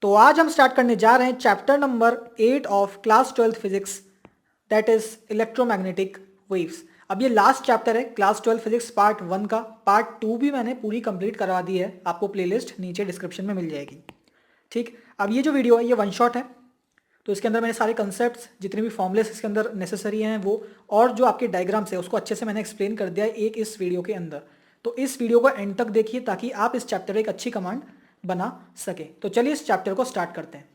तो आज हम स्टार्ट करने जा रहे हैं chapter number 8 of class 12 physics, that is electromagnetic waves. अब ये लास्ट चैप्टर है क्लास 12 फिजिक्स पार्ट 1 का। पार्ट 2 भी मैंने पूरी कंप्लीट करवा दी है, आपको प्लेलिस्ट नीचे डिस्क्रिप्शन में मिल जाएगी। ठीक, अब ये जो वीडियो है ये वन शॉट है, तो इसके अंदर मैंने सारे कंसेप्ट्स जितने भी फॉर्मुलेस इसके अंदर नेसेसरी हैं वो, और जो आपके डायग्राम्स है उसको अच्छे से मैंने एक्सप्लेन कर दिया है एक इस वीडियो के अंदर। तो इस वीडियो को एंड तक देखिए ताकि आप इस चैप्टर में एक अच्छी कमांड बना सके। तो चलिए इस चैप्टर को स्टार्ट करते हैं।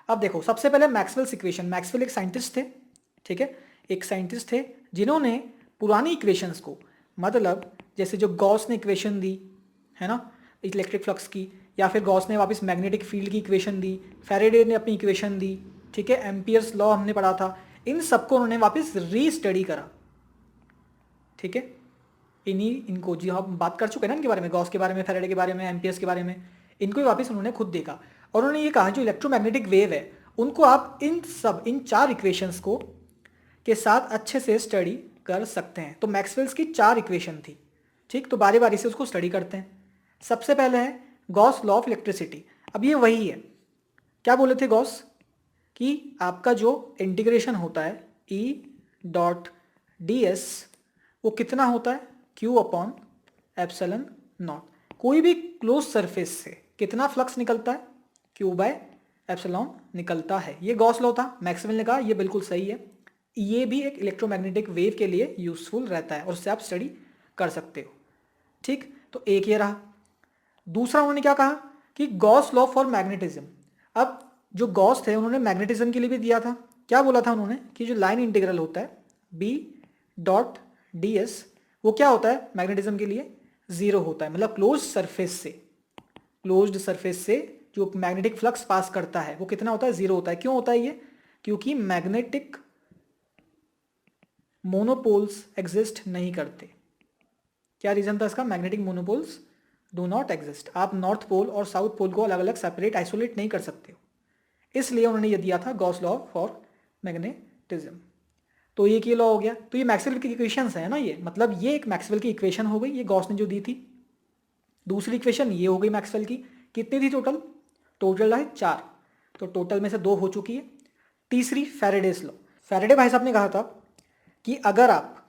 अब देखो, सबसे पहले मैक्सवेल्स इक्वेशन। मैक्सवेल एक साइंटिस्ट थे, ठीक है, एक साइंटिस्ट थे जिन्होंने पुरानी इक्वेशंस को, मतलब जैसे जो गॉस ने इक्वेशन दी है ना इलेक्ट्रिक फ्लक्स की, या फिर गॉस ने वापस मैग्नेटिक फील्ड की इक्वेशन दी, फैराडे ने अपनी इक्वेशन दी, ठीक है, एम्पियर्स लॉ हमने पढ़ा था, इन सबको उन्होंने वापस रीस्टडी करा। ठीक है, इनको जी हम बात कर चुके हैं ना इनके बारे में, गॉस के बारे में, फैराडे के बारे में, एम्पियर्स के बारे में, इनको ही वापस उन्होंने खुद देखा और उन्होंने ये कहा जो इलेक्ट्रोमैग्नेटिक वेव है उनको आप इन चार इक्वेशंस को के साथ अच्छे से स्टडी कर सकते हैं। तो मैक्सवेल्स की चार इक्वेशन थी, ठीक, तो बारी बारी से उसको स्टडी करते हैं। सबसे पहले है गॉस लॉ ऑफ इलेक्ट्रिसिटी। अब ये वही है, क्या बोले थे गॉस कि आपका जो इंटीग्रेशन होता है E डॉट डी एस वो कितना होता है, Q अपॉन एप्सिलॉन नॉट। कोई भी क्लोज सरफेस से कितना फ्लक्स निकलता है, Q बाय एप्सिलॉन निकलता है। ये गॉस लॉ था, मैक्सवेल ने कहा ये बिल्कुल सही है, ये भी एक इलेक्ट्रोमैग्नेटिक वेव के लिए यूजफुल रहता है और उससे आप स्टडी कर सकते हो। ठीक, तो एक ये रहा। दूसरा उन्होंने क्या कहा कि गॉस लॉ फॉर मैग्नेटिज्म। अब जो गॉस थे उन्होंने मैग्नेटिज्म के लिए भी दिया था। क्या बोला था उन्होंने कि जो लाइन इंटीग्रल होता है B डॉट डी एस वो क्या होता है मैग्नेटिज्म के लिए, जीरो होता है, मतलब क्लोज सरफेस से जो मैग्नेटिक फ्लक्स पास करता है वो कितना होता है, जीरो होता है। क्यों होता है ये, क्योंकि मैग्नेटिक मोनोपोल्स एग्जिस्ट नहीं करते। क्या रीजन था इसका, magnetic monopoles do not exist. आप नॉर्थ पोल और साउथ पोल को अलग अलग सेपरेट आइसोलेट नहीं कर सकते हो, इसलिए उन्होंने ये दिया था गॉस लॉ फॉर मैग्नेटिज्म। तो ये लॉ हो गया। तो ये मैक्सवेल की इक्वेशंस है ना, ये मतलब ये एक मैक्सवेल की इक्वेशन हो गई, ये गॉस ने जो दी थी। दूसरी इक्वेशन ये हो गई मैक्सवेल की, कितनी थी टोटल, टोटल है 4, तो टोटल में से 2 हो चुकी है। तीसरी फैराडेस लॉ। फैराडे भाई साहब ने कहा था कि अगर आप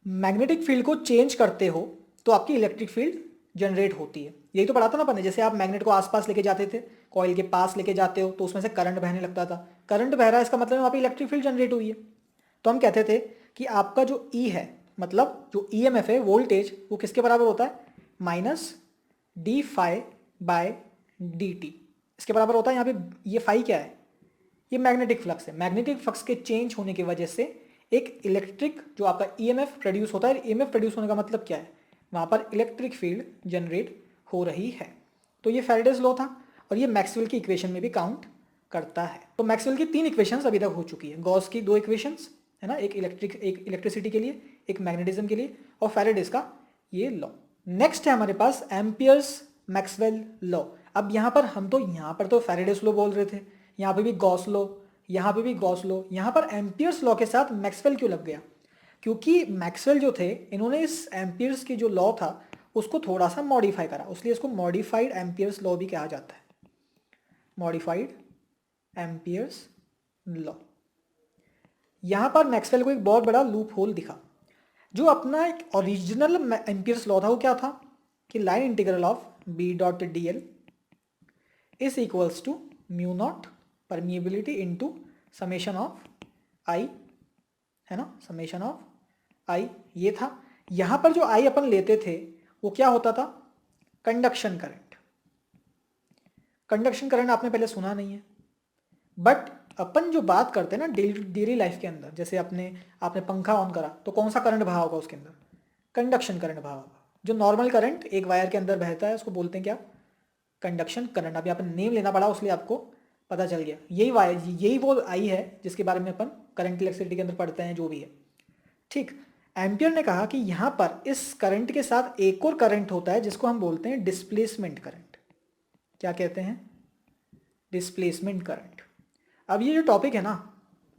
मैग्नेटिक फील्ड को चेंज करते हो तो आपकी इलेक्ट्रिक फील्ड जनरेट होती है। यही तो पढ़ा था ना अपन ने, जैसे आप मैग्नेट को आसपास लेके जाते थे, कॉइल के पास लेके जाते हो तो उसमें से करंट बहने लगता था। करंट बह रहा है इसका मतलब वहाँ पे इलेक्ट्रिक फील्ड जनरेट हुई है। तो हम कहते थे कि आपका जो E है, मतलब जो EMF है, वोल्टेज, वो किसके बराबर होता है, minus d phi by d t, इसके बराबर होता है। यहाँ पे ये फाई क्या है, ये मैग्नेटिक फ्लक्स है। मैग्नेटिक फ्लक्स के चेंज होने की वजह से एक इलेक्ट्रिक जो आपका EMF प्रोड्यूस होता है। EMF प्रोड्यूस होने का मतलब क्या है, वहाँ पर इलेक्ट्रिक फील्ड जनरेट हो रही है। तो ये फैराडेज लॉ था और ये मैक्सवेल की इक्वेशन में भी काउंट करता है। तो मैक्सवेल की 3 इक्वेशंस अभी तक हो चुकी है, गॉस की 2 इक्वेशंस है ना, एक इलेक्ट्रिसिटी के लिए, एक मैग्नेटिज्म के लिए, और फैराडेज का ये लॉ। नेक्स्ट है हमारे पास एम्पियर्स मैक्सवेल लॉ। अब यहाँ पर तो फैराडेज लॉ बोल रहे थे, यहाँ पे भी गॉस लॉ, यहाँ पे भी गॉस लॉ, यहाँ पर एम्पियर्स लॉ के साथ मैक्सवेल क्यों लग गया, क्योंकि मैक्सवेल जो थे इन्होंने इस एम्पियर्स की जो लॉ था उसको थोड़ा सा मॉडिफाई करा, इसलिए इसको मॉडिफाइड एम्पियर्स लॉ भी कहा जाता है, मॉडिफाइड एम्पियर्स लॉ। यहाँ पर मैक्सवेल को एक बहुत बड़ा लूप होल दिखा। जो अपना एक ओरिजिनल एम्पियर्स लॉ था वो क्या था कि line integral of B dot D L is equals to mu naught permeability into summation of I, है ना, समेशन ऑफ आई, ये था। यहाँ पर जो आई अपन लेते थे वो क्या होता था, कंडक्शन करंट। कंडक्शन करंट आपने पहले सुना नहीं है, बट अपन जो बात करते हैं ना डेली लाइफ के अंदर, जैसे आपने पंखा ऑन करा तो कौन सा करंट बहा होगा उसके अंदर, कंडक्शन करंट बहा होगा। जो नॉर्मल करंट एक वायर के अंदर बहता है उसको बोलते हैं क्या, कंडक्शन करंट। अभी आपने नेम लेना पड़ा इसलिए आपको पता चल गया। यही वो आई है जिसके बारे में अपन करंट इलेक्ट्रिसिटी के अंदर पढ़ते हैं, जो भी है। ठीक, एम्पियर ने कहा कि यहाँ पर इस करंट के साथ एक और करंट होता है जिसको हम बोलते हैं डिस्प्लेसमेंट करंट। क्या कहते हैं, डिस्प्लेसमेंट करंट। अब ये जो टॉपिक है ना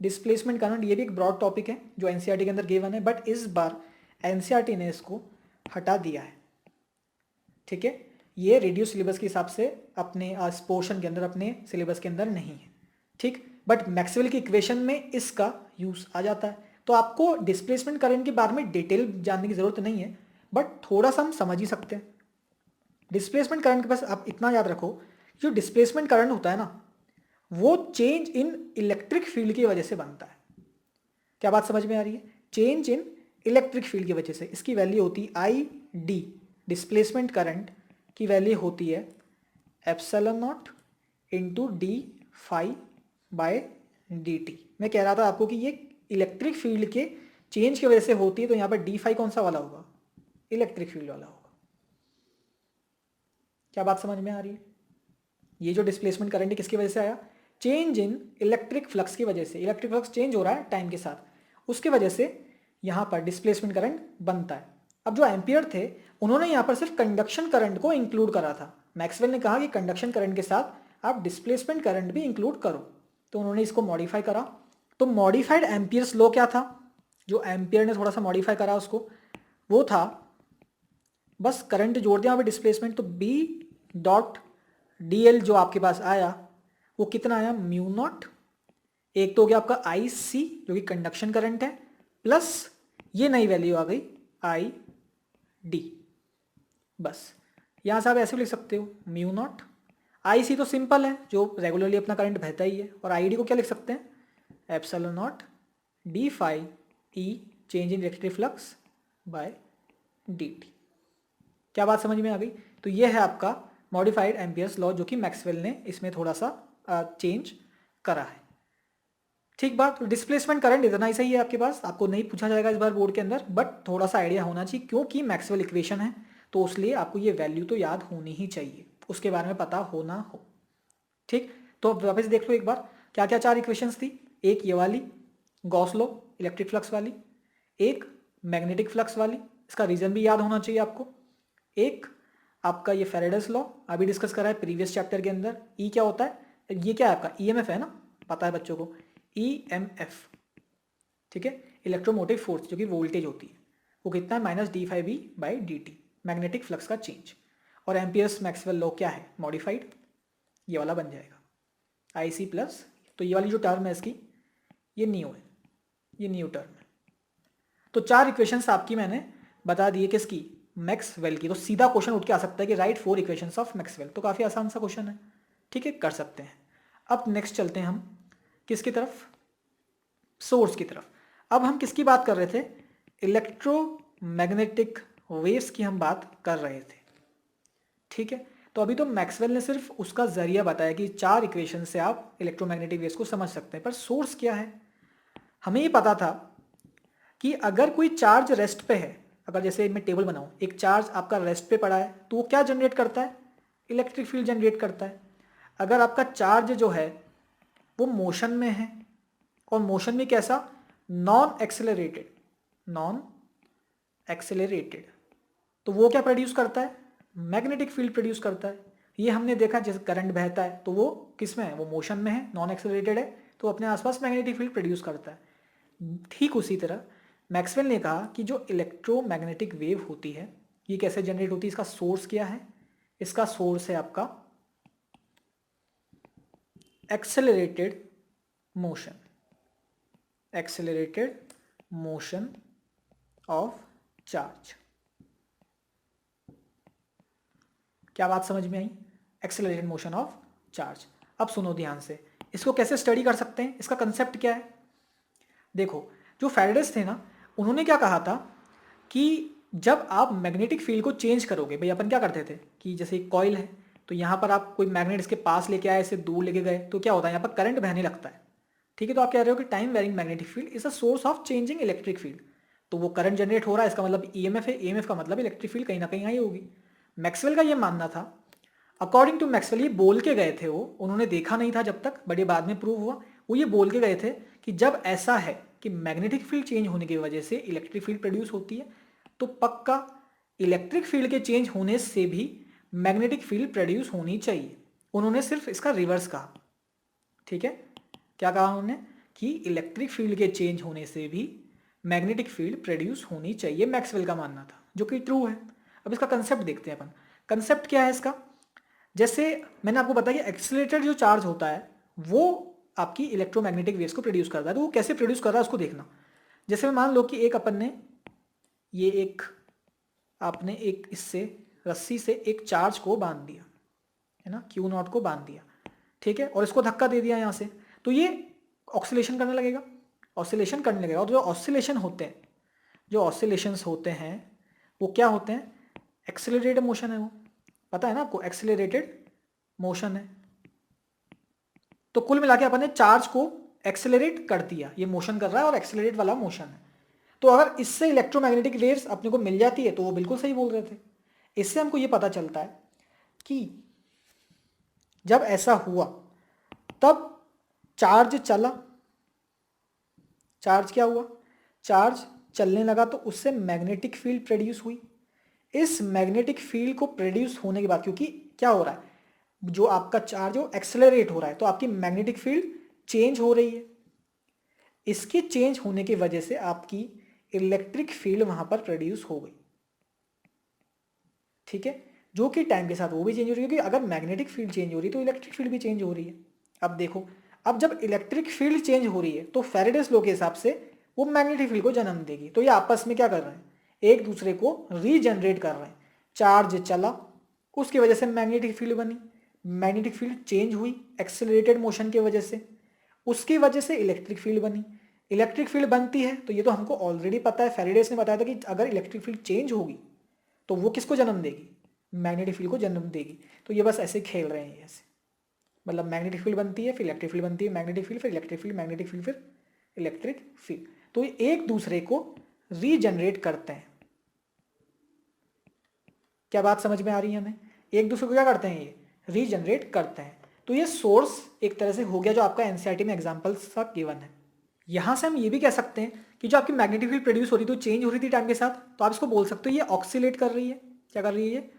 डिस्प्लेसमेंट करंट, ये भी एक ब्रॉड टॉपिक है जो एनसीईआरटी के अंदर गिवन है, बट इस बार एनसीईआरटी ने इसको हटा दिया है। ठीक है, ये रेडियो सिलेबस के हिसाब से अपने पोर्शन के अंदर, अपने सिलेबस के अंदर नहीं है, ठीक। बट मैक्सवेल की इक्वेशन में इसका यूज आ जाता है। तो आपको डिस्प्लेसमेंट करंट के बारे में डिटेल जानने की जरूरत नहीं है, बट थोड़ा सा हम समझ ही सकते हैं। डिस्प्लेसमेंट करंट के पास आप इतना याद रखो, जो डिस्प्लेसमेंट करंट होता है ना, वो चेंज इन इलेक्ट्रिक फील्ड की वजह से बनता है। क्या बात समझ में आ रही है? चेंज इन इलेक्ट्रिक फील्ड की वजह से इसकी वैल्यू होती है आई डी। डिस्प्लेसमेंट करंट की वैल्यू होती है epsilon naught into d phi by d t. मैं कह रहा था आपको कि ये इलेक्ट्रिक फील्ड के चेंज की वजह से होती है, तो यहाँ पर डी फाई कौन सा वाला होगा? इलेक्ट्रिक फील्ड वाला होगा। क्या बात समझ में आ रही है? ये जो डिस्प्लेसमेंट करंट है किसकी वजह से आया? चेंज इन इलेक्ट्रिक फ्लक्स की वजह से। इलेक्ट्रिक फ्लक्स चेंज हो रहा है टाइम के साथ, उसके वजह से यहाँ पर डिस्प्लेसमेंट करंट बनता है। अब जो एम्पियर थे उन्होंने यहाँ पर सिर्फ कंडक्शन करंट को इंक्लूड करा था। मैक्सवेल ने कहा कि कंडक्शन करंट के साथ आप डिस्प्लेसमेंट करंट भी इंक्लूड करो, तो उन्होंने इसको मॉडिफाई करा। तो मॉडिफाइड एम्पियर्स लॉ क्या था? जो एम्पियर ने थोड़ा सा मॉडिफाई करा उसको, वो था बस करंट जोड़ दिया वहाँ पे डिस्प्लेसमेंट, तो बी डॉट डी एल जो आपके पास आया वो कितना आया? Mu naught. एक तो हो गया आपका आई सी जो कि कंडक्शन करंट है, प्लस ये नई वैल्यू आ गई आई डी। बस यहाँ से आप ऐसे भी लिख सकते हो म्यू नॉट। आई सी तो सिंपल है, जो रेगुलरली अपना करंट बहता ही है, और आई डी को क्या लिख सकते हैं? Epsilon naught d phi E change in electric flux by d t. क्या बात समझ में आ गई? तो ये है आपका मॉडिफाइड एम्पियर्स लॉ, जो कि मैक्सवेल ने इसमें थोड़ा सा चेंज करा है। ठीक बात। तो डिस्प्लेसमेंट करंट इतना ही सही है आपके पास, आपको नहीं पूछा जाएगा इस बार बोर्ड के अंदर, बट थोड़ा सा आइडिया होना चाहिए, क्योंकि मैक्सवेल इक्वेशन है तो उसलिए आपको ये वैल्यू तो याद होनी ही चाहिए, उसके बारे में पता होना हो। ठीक, तो अब वापस देख लो एक बार क्या क्या चार इक्वेशंस थी। एक ये वाली गॉस लॉ इलेक्ट्रिक फ्लक्स वाली, एक मैग्नेटिक फ्लक्स वाली, इसका रीजन भी याद होना चाहिए आपको, एक आपका ये फेरेडेस लॉ अभी डिस्कस करा है प्रीवियस चैप्टर के अंदर। ई क्या होता है? ये क्या है आपका? ईएमएफ है ना, पता है बच्चों को, ईएमएफ, ठीक है, इलेक्ट्रोमोटिव फोर्स जो कि वोल्टेज होती है, वो कितना है? Minus d phi B by d t, magnetic flux का चेंज। और एम्पियर्स मैक्सवेल लॉ क्या है? मॉडिफाइड, ये वाला बन जाएगा आई सी प्लस, तो ये वाली जो टर्म है इसकी ये न्यू है, ये न्यू टर्म है। तो चार इक्वेशंस आपकी मैंने बता दी है, किसकी? मैक्सवेल की। तो सीधा क्वेश्चन उठ के आ सकता है कि राइट 4 इक्वेशंस ऑफ मैक्सवेल, तो काफ़ी आसान सा क्वेश्चन है, ठीक है, कर सकते हैं। अब नेक्स्ट चलते हैं हम किसकी तरफ? सोर्स की तरफ। अब हम किसकी बात कर रहे थे? इलेक्ट्रोमैग्नेटिक वेव्स की हम बात कर रहे थे, ठीक है। तो अभी तो मैक्सवेल ने सिर्फ उसका जरिया बताया कि चार इक्वेशन से आप इलेक्ट्रोमैग्नेटिक वेव्स को समझ सकते हैं, पर सोर्स क्या है? हमें ये पता था कि अगर कोई चार्ज रेस्ट पे है, अगर जैसे मैं टेबल बनाऊं, एक चार्ज आपका रेस्ट पे पड़ा है, तो वो क्या जनरेट करता है? इलेक्ट्रिक फील्ड जनरेट करता है। अगर आपका चार्ज जो है वो मोशन में है, और मोशन में कैसा? नॉन एक्सेलरेटेड, नॉन एक्सेलरेटेड, तो वो क्या प्रोड्यूस करता है? मैग्नेटिक फील्ड प्रोड्यूस करता है। ये हमने देखा, जैसे करंट बहता है तो वो किस में है? वो मोशन में है, नॉन एक्सेलरेटेड है, तो अपने आसपास मैग्नेटिक फील्ड प्रोड्यूस करता है। ठीक उसी तरह मैक्सवेल ने कहा कि जो इलेक्ट्रोमैग्नेटिक वेव होती है ये कैसे जनरेट होती है? इसका सोर्स क्या है? इसका सोर्स है आपका accelerated motion, accelerated motion of charge. क्या बात समझ में आई? Accelerated motion of charge. अब सुनो ध्यान से, इसको कैसे स्टडी कर सकते हैं? इसका कंसेप्ट क्या है? देखो, जो फैराडेस थे ना, उन्होंने क्या कहा था कि जब आप मैग्नेटिक फील्ड को चेंज करोगे, भाई अपन क्या करते थे कि जैसे एक कॉइल है, तो यहाँ पर आप कोई मैग्नेट इसके पास लेके आए, इसे दूर लेके गए, तो क्या होता है? यहाँ पर करंट बहने लगता है, ठीक है। तो आप कह रहे हो कि time varying magnetic field is a source of changing electric field, तो वो करंट जनरेट हो रहा है, इसका मतलब ईएमएफ है, ईएमएफ का मतलब इलेक्ट्रिक फील्ड कहीं ना कहीं आई होगी। मैक्सवेल का ये मानना था, अकॉर्डिंग टू मैक्सवेल, ये बोल के गए थे, वो उन्होंने देखा नहीं था जब तक, बट ये बाद में प्रूव हुआ। वो ये बोल के गए थे कि जब ऐसा है कि मैग्नेटिक फील्ड चेंज होने की वजह से इलेक्ट्रिक फील्ड प्रोड्यूस होती है, तो पक्का इलेक्ट्रिक फील्ड के चेंज होने से भी मैग्नेटिक फील्ड प्रोड्यूस होनी चाहिए। उन्होंने सिर्फ इसका रिवर्स कहा, ठीक है। क्या कहा उन्होंने? कि इलेक्ट्रिक फील्ड के चेंज होने से भी मैग्नेटिक फील्ड प्रोड्यूस होनी चाहिए, मैक्सवेल का मानना था, जो कि ट्रू है। अब इसका कंसेप्ट देखते हैं अपन। कंसेप्ट क्या है इसका, जैसे मैंने आपको बताया कि एक्सीलरेटेड जो चार्ज होता है वो आपकी इलेक्ट्रोमैग्नेटिक वेव्स को प्रोड्यूस करता है। तो वो कैसे प्रोड्यूस कर रहा है उसको देखना। जैसे मान लो कि एक अपन ने ये एक आपने एक इससे रस्सी से एक चार्ज को बांध दिया है ना, क्यू नॉट को बांध दिया, ठीक है, और इसको धक्का दे दिया यहाँ से, तो ये ऑक्सीलेशन करने लगेगा, ऑसिलेशन करने लगेगा। और जो ऑसिलेशन होते हैं, जो ऑसिलेशंस होते हैं वो क्या होते हैं, एक्सेलरेटेड मोशन है वो, पता है ना आपको, एक्सेलरेटेड मोशन है। तो कुल मिला के अपन ने चार्ज को एक्सेलरेट कर दिया, ये मोशन कर रहा है और एक्सेलरेट वाला मोशन है। तो अगर इससे इलेक्ट्रोमैग्नेटिक वेव्स अपने को मिल जाती है तो वो बिल्कुल सही बोल रहे थे। इससे हमको ये पता चलता है कि जब ऐसा हुआ तब चार्ज चला, चार्ज क्या हुआ, चार्ज चलने लगा तो उससे मैग्नेटिक फील्ड प्रोड्यूस हुई। इस मैग्नेटिक फील्ड को प्रोड्यूस होने के बाद, क्योंकि क्या हो रहा है, जो आपका चार्ज हो एक्सेलरेट हो रहा है तो आपकी मैग्नेटिक फील्ड चेंज हो रही है। इसके चेंज होने की वजह से आपकी इलेक्ट्रिक फील्ड वहां पर प्रोड्यूस हो गई, ठीक है, जो कि टाइम के साथ वो भी चेंज हो रही है, क्योंकि अगर मैग्नेटिक फील्ड चेंज हो रही है तो इलेक्ट्रिक फील्ड भी चेंज हो रही है। अब देखो, अब जब इलेक्ट्रिक फील्ड चेंज हो रही है तो फैराडेस लॉ के हिसाब से वो मैग्नेटिक फील्ड को जन्म देगी। तो ये आपस में क्या कर रहे हैं, एक दूसरे को रीजनरेट कर रहे हैं। चार्ज चला, उसकी वजह से मैग्नेटिक फील्ड बनी, मैग्नेटिक फील्ड चेंज हुई एक्सेलरेटेड मोशन की वजह से, उसकी वजह से इलेक्ट्रिक फील्ड बनी। इलेक्ट्रिक फील्ड बनती है तो ये तो हमको ऑलरेडी पता है, फैराडेस ने बताया था कि अगर इलेक्ट्रिक फील्ड चेंज होगी तो वो किसको जन्म देगी, मैग्नेटिक फील्ड को जन्म देगी। तो ये बस ऐसे खेल रहे हैं, ऐसे मतलब मैग्नेटिक फील्ड बनती है, फिर इलेक्ट्रिक फील्ड बनती है, मैग्नेटिक फील्ड, फिर इलेक्ट्रिक फील्ड, मैग्नेटिक फील्ड, फिर इलेक्ट्रिक फील्ड। तो ये एक दूसरे को रीजनरेट करते हैं। क्या बात समझ में आ रही है हमें, एक दूसरे को क्या करते हैं, ये रीजनरेट करते हैं। तो ये सोर्स एक तरह से हो गया जो आपका एनसीईआरटी में एग्जांपल्स का गिवन है। यहां से हम ये भी कह सकते हैं कि जो आपकी मैग्नेटिक फील्ड प्रोड्यूस हो रही थी, तो चेंज हो रही थी टाइम के साथ, तो आप इसको बोल सकते हो ये ऑक्सीलेट कर रही है। क्या कर रही है, ये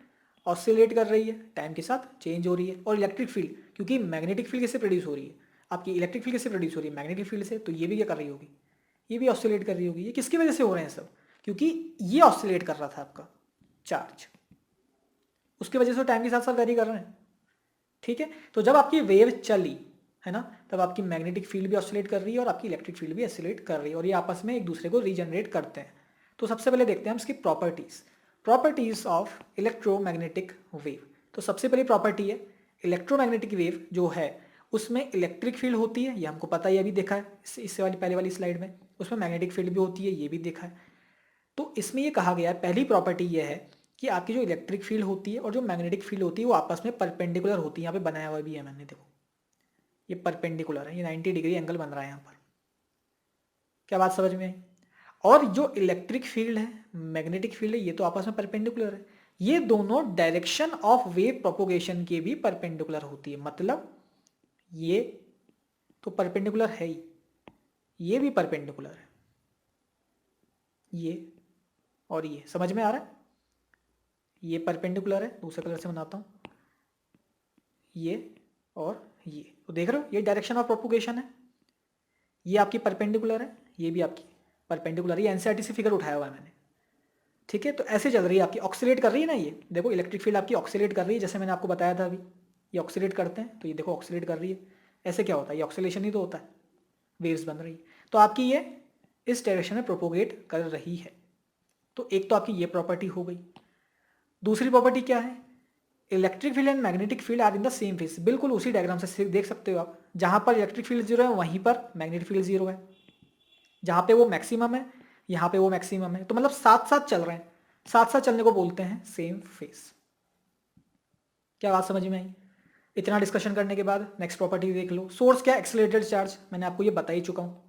ऑसिलेट कर रही है, टाइम के साथ चेंज हो रही है। और इलेक्ट्रिक फील्ड, क्योंकि मैग्नेटिक फील्ड किससे प्रोड्यूस हो रही है, आपकी इलेक्ट्रिक फील्ड किससे प्रोड्यूस हो रही है, मैग्नेटिक फील्ड से, तो ये भी क्या कर रही होगी, ये भी ऑसिलेट कर रही होगी। ये किसकी वजह से हो रहे हैं सब, क्योंकि ये ऑसिलेट कर रहा था आपका चार्ज, उसकी वजह से टाइम के साथ साथ वेरी कर रहे हैं, ठीक है। तो जब आपकी वेव चली है ना, तब आपकी मैग्नेटिक फील्ड भी ऑसिलेट कर रही है और आपकी इलेक्ट्रिक फील्ड भी ऑसिलेट कर रही है, और ये आपस में एक दूसरे को रीजनरेट करते हैं। तो सबसे पहले देखते हैं हम इसकी प्रॉपर्टीज ऑफ इलेक्ट्रोमैग्नेटिक वेव। तो सबसे पहली प्रॉपर्टी है, इलेक्ट्रोमैग्नेटिक वेव जो है उसमें इलेक्ट्रिक फील्ड होती है, ये हमको पता है, ये भी देखा है इससे वाली पहले वाली स्लाइड में। उसमें मैग्नेटिक फील्ड भी होती है, ये भी देखा है। तो इसमें ये कहा गया है, पहली प्रॉपर्टी ये है कि आपकी जो इलेक्ट्रिक फील्ड होती है और जो मैग्नेटिक फील्ड होती है वो आपस में परपेंडिकुलर होती है। यहाँ पे बनाया हुआ भी है मैंने, देखो ये परपेंडिकुलर है, ये 90 डिग्री एंगल बन रहा है यहाँ पर। क्या बात समझ में आई। और जो इलेक्ट्रिक फील्ड है, मैग्नेटिक फील्ड है, ये तो आपस में परपेंडिकुलर है। ये दोनों डायरेक्शन ऑफ वेव प्रोपोगेशन के भी परपेंडिकुलर होती है, मतलब ये तो परपेंडिकुलर है ही, ये भी परपेंडिकुलर है, ये और ये समझ में आ रहा है। ये परपेंडिकुलर है, दूसरे कलर से बनाता हूं, ये और ये, तो देख रहे हो ये डायरेक्शन ऑफ प्रोपोगेशन है, ये आपकी परपेंडिकुलर है, ये भी आपकी परपेंडिकुलर है। ये एनसीईआरटी से फिगर उठाया हुआ है मैंने, ठीक है। तो ऐसे चल रही है आपकी, ऑक्सीलेट कर रही है ना, ये देखो इलेक्ट्रिक फील्ड आपकी ऑक्सीलेट कर रही है, जैसे मैंने आपको बताया था अभी, ये ऑक्सीलेट करते हैं तो ये देखो ऑक्सीलेट कर रही है। ऐसे क्या होता है, ये ऑक्सीलेशन ही तो होता है, वेव्स बन रही है। तो आपकी ये इस डायरेक्शन में प्रोपोगेट कर रही है। तो एक तो आपकी ये प्रॉपर्टी हो गई। दूसरी प्रॉपर्टी क्या है, electric field and magnetic field are in the same phase. बिल्कुल उसी डायग्राम से देख सकते हो आप, जहां पर इलेक्ट्रिक फील्ड जीरो है वहीं पर मैग्नेटिक फील्ड जीरो है, जहां पे वो मैक्सिमम है यहाँ पे वो मैक्सिमम है। तो मतलब साथ साथ चल रहे हैं, साथ साथ चलने को बोलते हैं सेम फेज। क्या बात समझ में आई। इतना डिस्कशन करने के बाद नेक्स्ट प्रॉपर्टी देख लो। सोर्स क्या, एक्सेलरेटेड चार्ज, मैंने आपको ये बता ही चुका हूँ,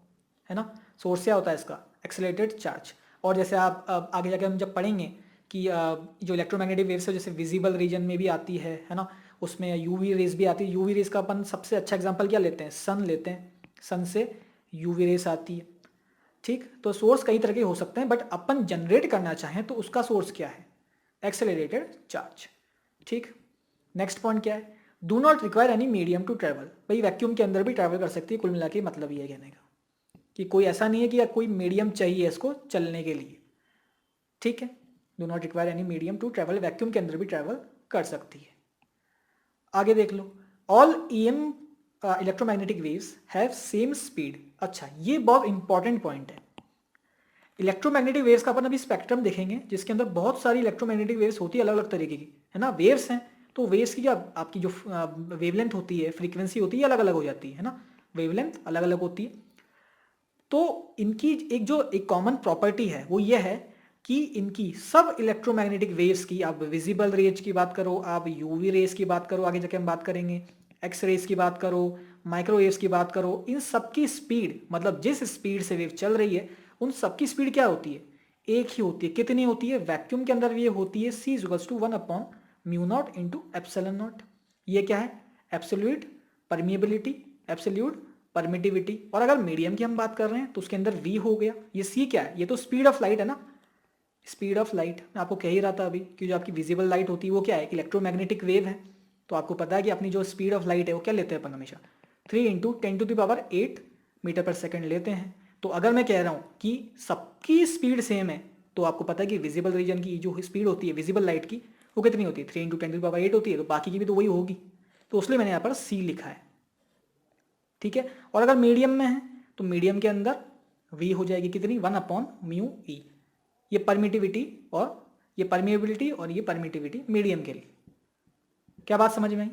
है ना। सोर्स क्या होता है इसका, एक्सेलरेटेड चार्ज। और जैसे आप आगे जाके हम जब पढ़ेंगे कि जो इलेक्ट्रोमैग्नेटिक वेव्स है जैसे विजिबल रीजन में भी आती है ना, उसमें यूवी रेज भी आती है। यूवी रेज का अपन सबसे अच्छा एग्जांपल क्या लेते हैं, सन लेते हैं, सन से यूवी रेस आती है, ठीक। तो सोर्स कई तरह के हो सकते हैं, बट अपन जनरेट करना चाहें तो उसका सोर्स क्या है, एक्सेलरेटेड चार्ज, ठीक। नेक्स्ट पॉइंट क्या है, do not require any medium to travel. भाई वैक्यूम के अंदर भी ट्रैवल कर सकती है, कुल मिला के मतलब ये कहने का कि कोई ऐसा नहीं है कि कोई मीडियम चाहिए इसको चलने के लिए, ठीक है। Do not require any medium to travel, vacuum के अंदर भी ट्रैवल कर सकती है। आगे देख लो, all EM electromagnetic waves have same speed. अच्छा, ये बहुत इंपॉर्टेंट पॉइंट है। इलेक्ट्रोमैग्नेटिक वेव्स का अपन अभी स्पेक्ट्रम देखेंगे, जिसके अंदर बहुत सारी इलेक्ट्रोमैग्नेटिक वेव्स होती है अलग अलग तरीके की, है ना। वेव्स हैं तो वेव्स की क्या आपकी जो वेवलेंथ होती है, फ्रीक्वेंसी होती है, अलग अलग हो जाती है ना, वेवलेंथ अलग अलग होती है। तो इनकी एक कॉमन प्रॉपर्टी है, वो ये है कि इनकी सब इलेक्ट्रोमैग्नेटिक वेव्स की, आप विजिबल रेज की बात करो, आप यूवी रेज की बात करो, आगे जाके हम बात करेंगे, एक्स रेज की बात करो, माइक्रोवेव्स की बात करो, इन सबकी स्पीड, मतलब जिस स्पीड से वेव चल रही है उन सबकी स्पीड क्या होती है, एक ही होती है। कितनी होती है? वैक्यूम के अंदर भी ये होती है C=1/μ0 × ये क्या है? Absolute permeability, absolute permittivity. और अगर मीडियम की हम बात कर रहे हैं तो उसके अंदर V हो गया। ये C क्या है? ये तो स्पीड ऑफ लाइट है ना, स्पीड ऑफ लाइट। मैं आपको कह ही रहा था अभी कि जो आपकी विजिबल लाइट होती है वो क्या है? इलेक्ट्रोमैग्नेटिक वेव है। तो आपको पता है कि अपनी जो स्पीड ऑफ लाइट है वो क्या लेते हैं अपन हमेशा? 3 × 10⁸ मीटर पर सेकेंड लेते हैं। तो अगर मैं कह रहा हूँ कि सबकी स्पीड सेम है, तो आपको पता है कि विजिबल रीजन की जो स्पीड होती है विजिबल लाइट की, वो कितनी होती है? 3 × 10⁸ होती है। तो बाकी की भी तो वही होगी, तो इसलिए मैंने यहाँ पर C लिखा है, ठीक है। और अगर मीडियम में है तो मीडियम के अंदर V हो जाएगी कितनी? 1/μE। ये परमिटिविटी और ये परमिएबिलिटी और ये परमिटिविटी मीडियम के लिए। क्या बात समझ में आई?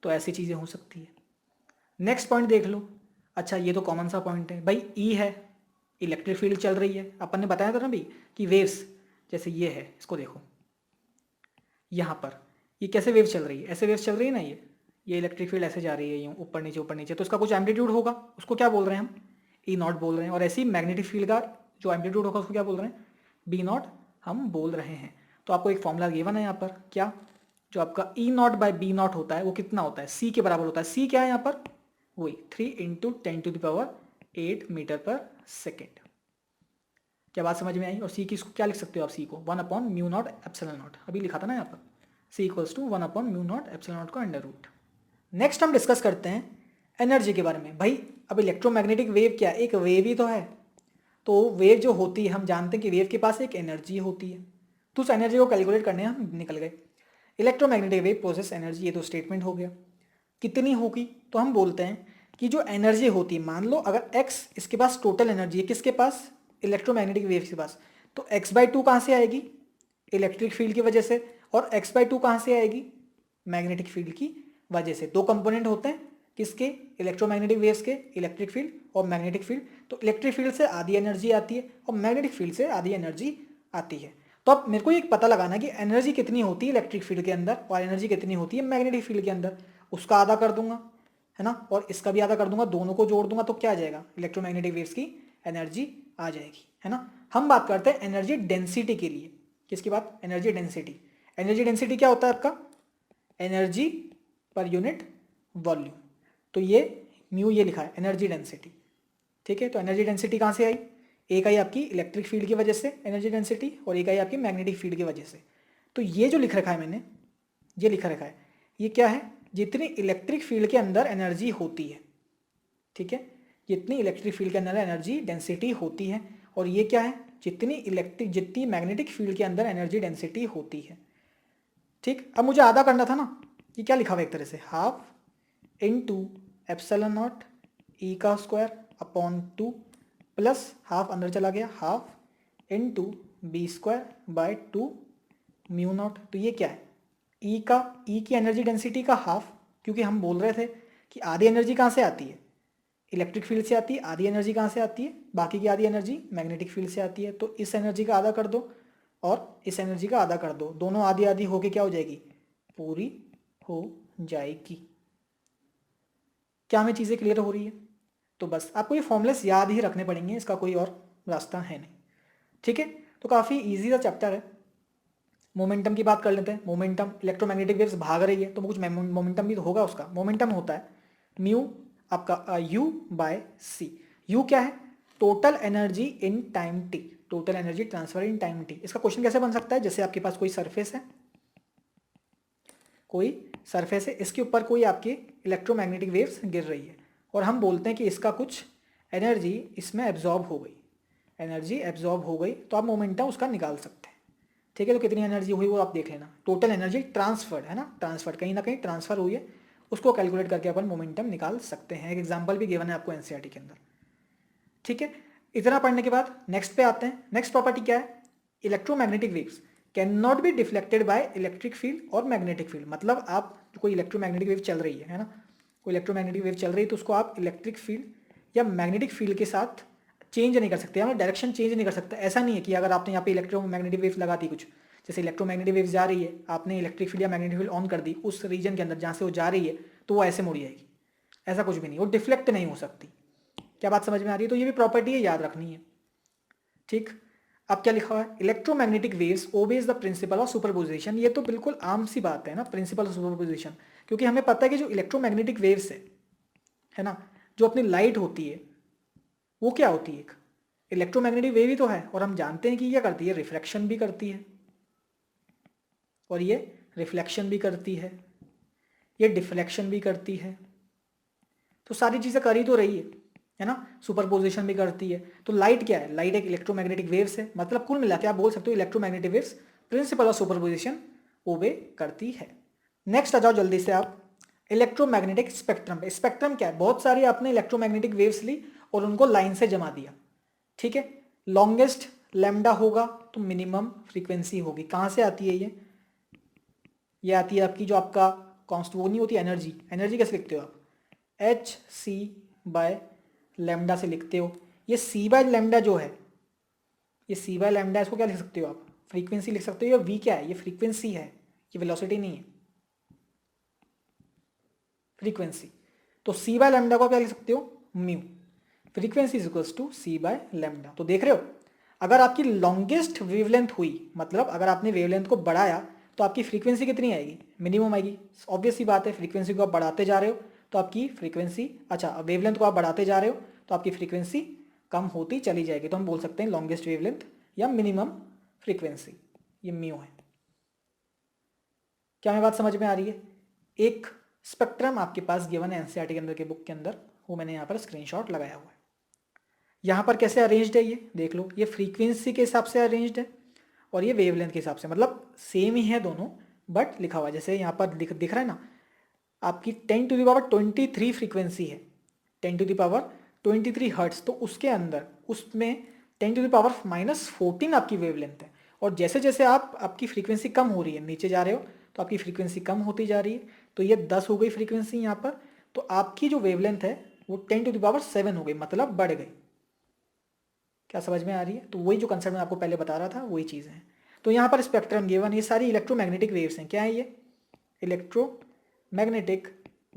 तो ऐसी चीज़ें हो सकती है। नेक्स्ट पॉइंट देख लो। अच्छा, ये तो कॉमन सा पॉइंट है भाई, E है, इलेक्ट्रिक फील्ड चल रही है। अपन ने बताया था ना भाई कि वेव्स, जैसे ये है, इसको देखो यहाँ पर, ये कैसे वेव चल रही है? ऐसे वेव्स चल रही है ना, ये इलेक्ट्रिक फील्ड ऐसे जा रही है यूँ ऊपर नीचे ऊपर नीचे, तो इसका कुछ एम्पलीट्यूड होगा, उसको क्या बोल रहे हैं हम? E0 बोल रहे हैं। और ऐसे ही मैग्नेटिक फील्ड का जो एम्पलीट्यूड होगा उसको क्या बोल रहे हैं? B0 हम बोल रहे हैं। तो आपको एक फॉर्मूला गिवन है यहाँ पर, क्या? जो आपका E0/B0 होता है वो कितना होता है? C के बराबर होता है। C क्या है यहाँ पर? वही 3 × 10⁸ मीटर पर सेकेंड। क्या बात समझ में आई? और C की इसको क्या लिख सकते हो आप? C को 1/μ0ε0 अभी लिखा था ना यहाँ पर, C = 1/μ0ε0 का अंडर रूट। नेक्स्ट हम डिस्कस करते हैं एनर्जी के बारे में। भाई अब इलेक्ट्रोमैग्नेटिक वेव क्या? एक वेव ही तो है। तो वेव जो होती है, हम जानते हैं कि वेव के पास एक एनर्जी होती है, तो उस एनर्जी को कैलकुलेट करने हम निकल गए। इलेक्ट्रोमैग्नेटिक वेव प्रोसेस एनर्जी, ये तो स्टेटमेंट हो गया। कितनी होगी? तो हम बोलते हैं कि जो एनर्जी होती है, मान लो अगर x इसके पास टोटल एनर्जी है, किसके पास? इलेक्ट्रोमैग्नेटिक वेव के पास। तो x/2 कहाँ से आएगी? इलेक्ट्रिक फील्ड की वजह से। और x/2 कहाँ से आएगी? मैग्नेटिक फील्ड की वजह से। दो कंपोनेंट होते हैं किसके? इलेक्ट्रोमैग्नेटिक वेव्स के, इलेक्ट्रिक फील्ड और मैग्नेटिक फील्ड। तो इलेक्ट्रिक फील्ड से आधी एनर्जी आती है और मैग्नेटिक फील्ड से आधी एनर्जी आती है। तो अब मेरे को ये पता लगाना कि एनर्जी कितनी होती है इलेक्ट्रिक फील्ड के अंदर और एनर्जी कितनी होती है मैग्नेटिक फील्ड के अंदर। उसका आधा कर दूंगा, है ना, और इसका भी आधा कर दूंगा, दोनों को जोड़ दूंगा तो क्या आ जाएगा? इलेक्ट्रोमैग्नेटिक वेव्स की एनर्जी आ जाएगी, है ना। हम बात करते हैं एनर्जी डेंसिटी के लिए। किसकी बात? Energy density. एनर्जी डेंसिटी क्या होता है आपका? Energy per unit volume. तो ये म्यू ये लिखा है एनर्जी डेंसिटी, ठीक है। तो एनर्जी डेंसिटी कहाँ से आई? एक आई आपकी इलेक्ट्रिक फील्ड की वजह से एनर्जी डेंसिटी और एक आई आपकी मैग्नेटिक फील्ड की वजह से। तो ये जो लिख रखा है मैंने, ये लिखा रखा है, ये क्या है? जितनी इलेक्ट्रिक फील्ड के अंदर एनर्जी होती है, ठीक है, जितनी इलेक्ट्रिक फील्ड के अंदर एनर्जी डेंसिटी होती है। और ये क्या है? जितनी मैग्नेटिक फील्ड के अंदर एनर्जी डेंसिटी होती है, ठीक। अब मुझे आधा करना था ना, ये क्या लिखा हुआ एक तरह से, 1/2 ε0 प्लस हाफ अंदर चला गया, 1/2 μ0। तो ये क्या है? ई की एनर्जी डेंसिटी का हाफ, क्योंकि हम बोल रहे थे कि आधी एनर्जी कहाँ से आती है? इलेक्ट्रिक फील्ड से आती है। आधी एनर्जी कहाँ से आती है? बाकी की आधी एनर्जी मैग्नेटिक फील्ड से आती है। तो इस एनर्जी का आधा कर दो और इस एनर्जी का आधा कर दो, दोनों आधी आधी होके क्या हो जाएगी? पूरी हो जाएगी। क्या हमें चीज़ें क्लियर हो रही है? तो बस आपको ये फॉर्मूलेस याद ही रखने पड़ेंगे, इसका कोई और रास्ता है नहीं, ठीक है। तो काफ़ी इजी सा चैप्टर है। मोमेंटम की बात कर लेते हैं। मोमेंटम, इलेक्ट्रोमैग्नेटिक वेव्स भाग रही है तो कुछ मोमेंटम भी तो होगा उसका। मोमेंटम होता है म्यू आपका U/c। यू क्या है? Total energy in time t, total energy transfer in time t। इसका क्वेश्चन कैसे बन सकता है? जैसे आपके पास कोई सरफेस है, इसके ऊपर कोई आपकी इलेक्ट्रोमैग्नेटिक वेव्स गिर रही है और हम बोलते हैं कि इसका कुछ एनर्जी इसमें एब्जॉर्ब हो गई, तो आप मोमेंटम उसका निकाल सकते हैं, ठीक है, तो कितनी एनर्जी हुई वो आप देख लेना। टोटल एनर्जी ट्रांसफर्ड है ना, ट्रांसफर्ड कहीं ना कहीं ट्रांसफर हुई है, उसको कैलकुलेट करके अपन मोमेंटम निकाल सकते हैं। एक एग्जांपल भी गिवन है आपको एनसीईआरटी के अंदर। ठीक है, इतना पढ़ने के बाद नेक्स्ट पे आते हैं। नेक्स्ट प्रॉपर्टी क्या है, electromagnetic waves can not be deflected by electric field और मैग्नेटिक फील्ड। मतलब आप कोई इलेक्ट्रोमैग्नेटिक वेव चल रही है ना, कोई इलेक्ट्रोमैग्नेटिक वेव चल रही है तो उसको आप इलेक्ट्रिक फील्ड या मैग्नेटिक फील्ड के साथ चेंज नहीं कर सकते, या डायरेक्शन चेंज नहीं कर सकते। ऐसा नहीं है कि अगर आपने यहाँ पे इलेक्ट्रोमैग्नेटिक वेव लगा दी, कुछ जैसे इलेक्ट्रोमैग्नेटिक वेव जा रही है, आपने इलेक्ट्रिक फील्ड या मैग्नेटिक फील्ड ऑन कर दी उस रीजन के अंदर जहाँ से वो जा रही है, तो वो ऐसे मुड़ जाएगी। ऐसा कुछ भी नहीं, वो डिफ्लेक्ट नहीं हो सकती। क्या बात समझ में आ रही है? तो ये भी प्रॉपर्टी है, याद रखनी है। ठीक, अब क्या लिखा हुआ है, electromagnetic waves obeys the principal of superposition. ये तो बिल्कुल आम सी बात है ना, प्रिंसिपल ऑफ सुपरपोजिशन, क्योंकि हमें पता है कि जो इलेक्ट्रोमैग्नेटिक वेव्स है ना, जो अपनी लाइट होती है वो क्या होती है, एक इलेक्ट्रोमैग्नेटिक वेव ही तो है। और हम जानते हैं कि क्या करती है, रिफ्रैक्शन भी करती है, और ये रिफ्लेक्शन भी करती ये डिफ्लेक्शन भी करती है। तो सारी चीज़ें कर ही तो रही है ना, सुपरपोजिशन भी करती है। तो लाइट क्या है, लाइट एक इलेक्ट्रोमैग्नेटिक वेव्स है। मतलब कुल मिला के आप बोल सकते हो electromagnetic waves principle of superposition obey करती है। नेक्स्ट आ जाओ जल्दी से आप इलेक्ट्रोमैग्नेटिक स्पेक्ट्रम। स्पेक्ट्रम क्या है, बहुत सारी आपने इलेक्ट्रोमैग्नेटिक वेव्स ली और उनको लाइन से जमा दिया। ठीक है, लॉन्गेस्ट लैम्डा होगा तो मिनिमम फ्रीक्वेंसी होगी। कहाँ से आती है ये आती है आपकी जो आपका कॉन्स्ट वो नहीं होती एनर्जी। एनर्जी कैसे लिखते हो आप, एच सी बाय लैम्डा से लिखते हो। ये सी बाय लैम्डा जो है, ये सी बाय लैम्डा, इसको क्या लिख सकते हो आप, फ्रीक्वेंसी लिख सकते हो। ये वी क्या है, ये फ्रीक्वेंसी है, ये वेलोसिटी नहीं है, फ्रीक्वेंसी। तो सी बाय लैम्डा को क्या लिख सकते हो, mu. Frequency is equals to c by lambda. तो देख रहे हो, अगर आपकी लॉन्गेस्ट वेवलेंथ हुई, मतलब अगर आपने वेवलेंथ को बढ़ाया तो आपकी फ्रीक्वेंसी कितनी आएगी, मिनिमम आएगी। ऑब्वियस सी बात है, फ्रीक्वेंसी को आप बढ़ाते जा रहे हो तो आपकी फ्रीक्वेंसी, अच्छा वेवलेंथ को आप बढ़ाते जा रहे हो तो आपकी फ्रीक्वेंसी कम होती चली जाएगी। तो हम बोल सकते हैं लॉन्गेस्ट वेवलेंथ या मिनिमम फ्रीक्वेंसी, ये म्यू है। क्या मैं बात समझ में आ रही है? एक स्पेक्ट्रम आपके पास गिवन है एनसीईआरटी के अंदर के बुक के अंदर, वो मैंने यहाँ पर स्क्रीनशॉट लगाया हुआ है। यहाँ पर कैसे अरेंज्ड है ये देख लो, ये फ्रीक्वेंसी के हिसाब से अरेंज्ड है और ये वेवलेंथ के हिसाब से, मतलब सेम ही है दोनों, बट लिखा हुआ है जैसे यहाँ पर दिख रहा है ना, आपकी 10⁻23 फ्रीक्वेंसी है, 10⁻23 हर्ट्स। तो उसके अंदर उसमें 10⁻⁻14 आपकी वेवलेंथ है। और जैसे जैसे आपकी फ्रीक्वेंसी कम हो रही है, नीचे जा रहे हो तो आपकी फ्रीक्वेंसी कम होती जा रही है। तो ये 10 हो गई फ्रीक्वेंसी यहाँ पर, तो आपकी जो वेवलेंथ है वो 10⁻7 हो गई, मतलब बढ़ गई। क्या समझ में आ रही है? तो वही जो कंसेप्ट मैं आपको पहले बता रहा था वही चीज़ है। तो यहाँ पर स्पेक्ट्रम गिवन, ये सारी इलेक्ट्रोमैग्नेटिक वेव्स हैं। क्या है ये, इलेक्ट्रोमैग्नेटिक